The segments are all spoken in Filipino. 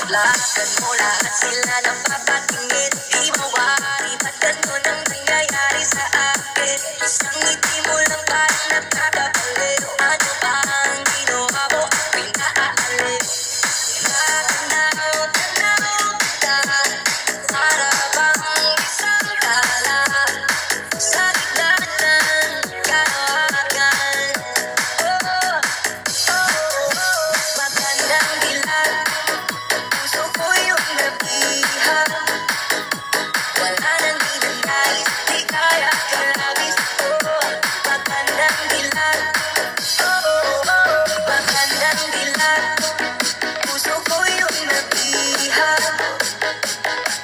lakad mo lahat sila napapatingin. Di mawari ba't ganun ang nangyayari sa akin? Isang ngiti mo lang parang nakakabaliw. Ano ba ang ginawa mo at pinaaaliw? Tanaw kita, para bang isang tala sa gitna ng karawagan. Magandang dilag, puso ko yung nabihag. Wala nang hinanais, di kaya kalabis. Magandang dilag, magandang dilag, puso ko yung nabihag.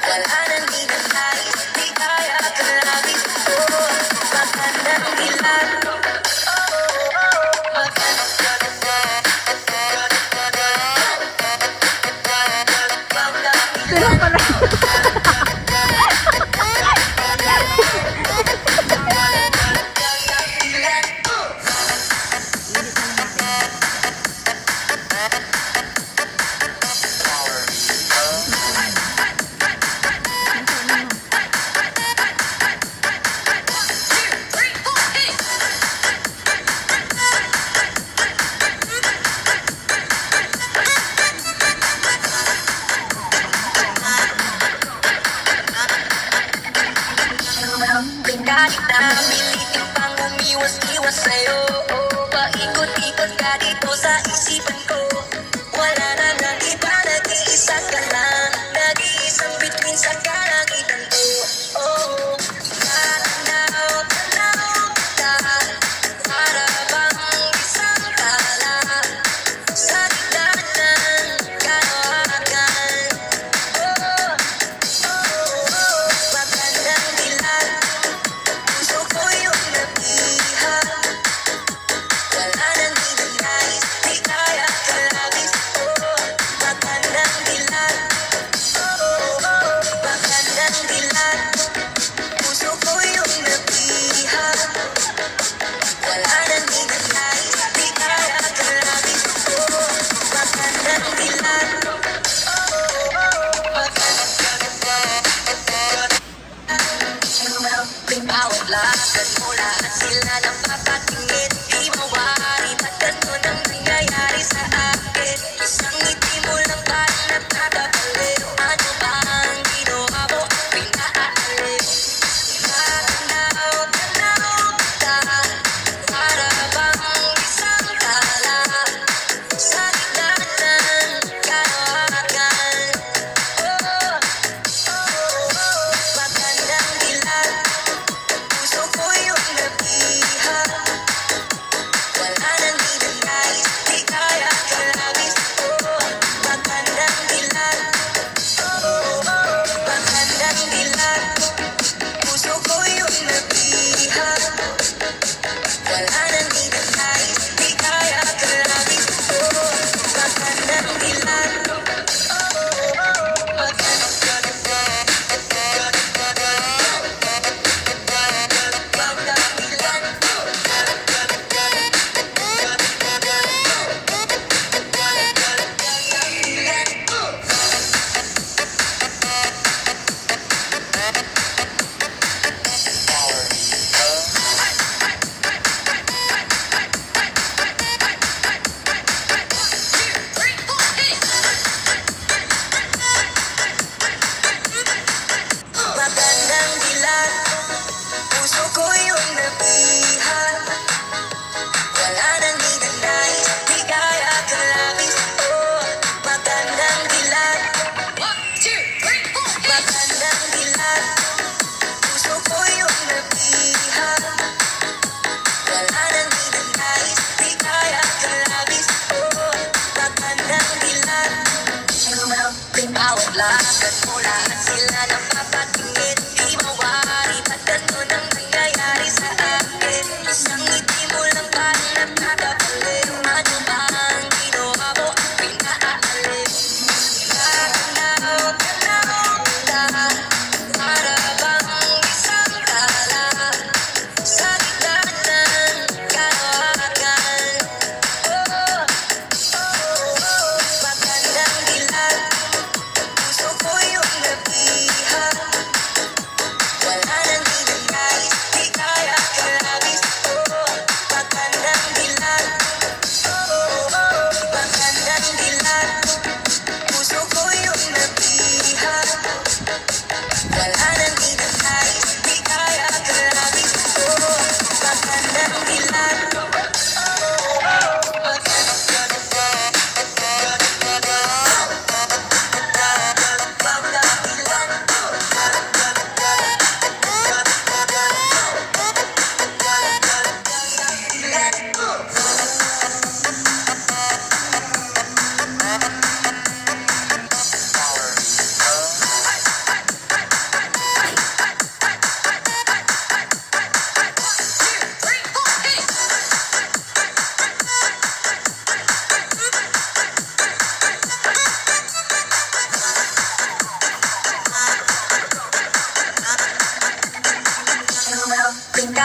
Wala nang hinanais, di kaya kalabis. Magandang dilag, Sila pala. Kahit na pilitin pang umiwas-iwas sa'yo, paikot-ikot ka dito sa isipan ko. Wala na ng iba, nag-iisa ka lang, nag-iisang bituin sa kalangitan ko. Tanaw kita, para bang isang tala sa gitna ng karawagan. Magandang dilag, puso ko yung nabihag. Wala nang hinanais, di kaya kalabis. Magandang dilag, magandang dilag, puso ko yung nabihag. Wala nang hinanais, di kaya kalabis. Magandang dilag, bawat lakad mo lahat sila napapatingin. Di mawari ba't ganun ang nangyayari sa akin? Isang ngiti mo lang parang nakakabaliw. Ano ba ang ginawa mo at pinaaaliw? Tanaw kita, para bang isang tala sa gitna ng karawagan. Magandang dilag, puso ko yung nabihag.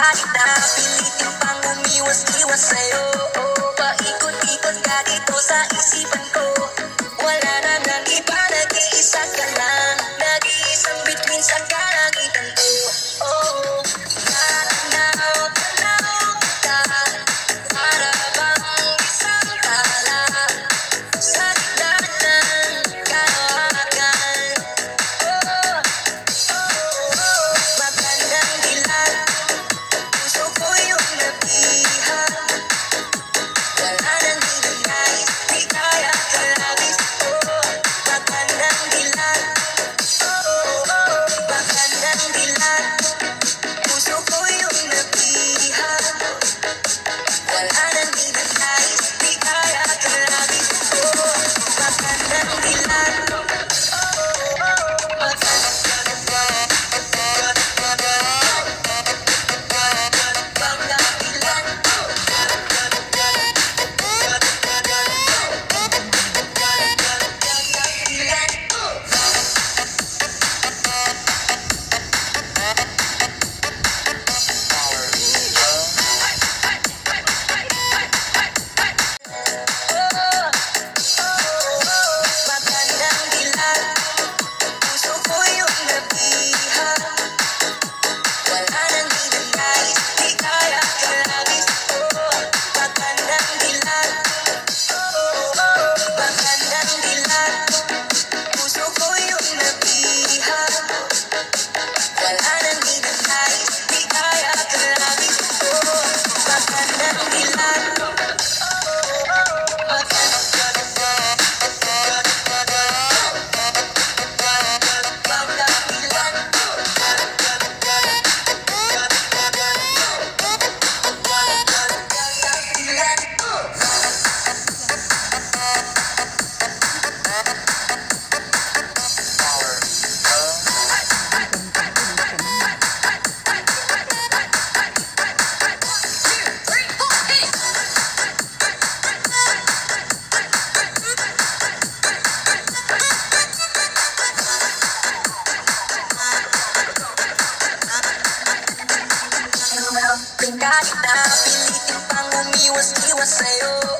Kahit na pilitin pang umiwas-iwas sa'yo, paikot-ikot ka dito sa isipan ko. Wala na nang iba, nag-iisa ka lang, nag-iisang bituin sa kalangitan ko. Tanaw-tanaw kita, para bang isang tala sa gitna ng kalawakan. Magandang dilag, puso ko yung nabihag. Wala nang hinanais, di kaya kalabis. Magandang dilag, magandang dilag, puso ko yung nabihag. Wala nang hinanais, di kaya kalabis. Magandang dilag, magandang dilag, puso ko yung nabihag. Wala nang hinanais, di kaya kalabis. Magandang dilag, magandang dilag, puso ko yung nabihag. Wala nang hinanais, di kaya kalabis. Magandang dilag, kahit na pilitin pang umiwas-iwas sa'yo,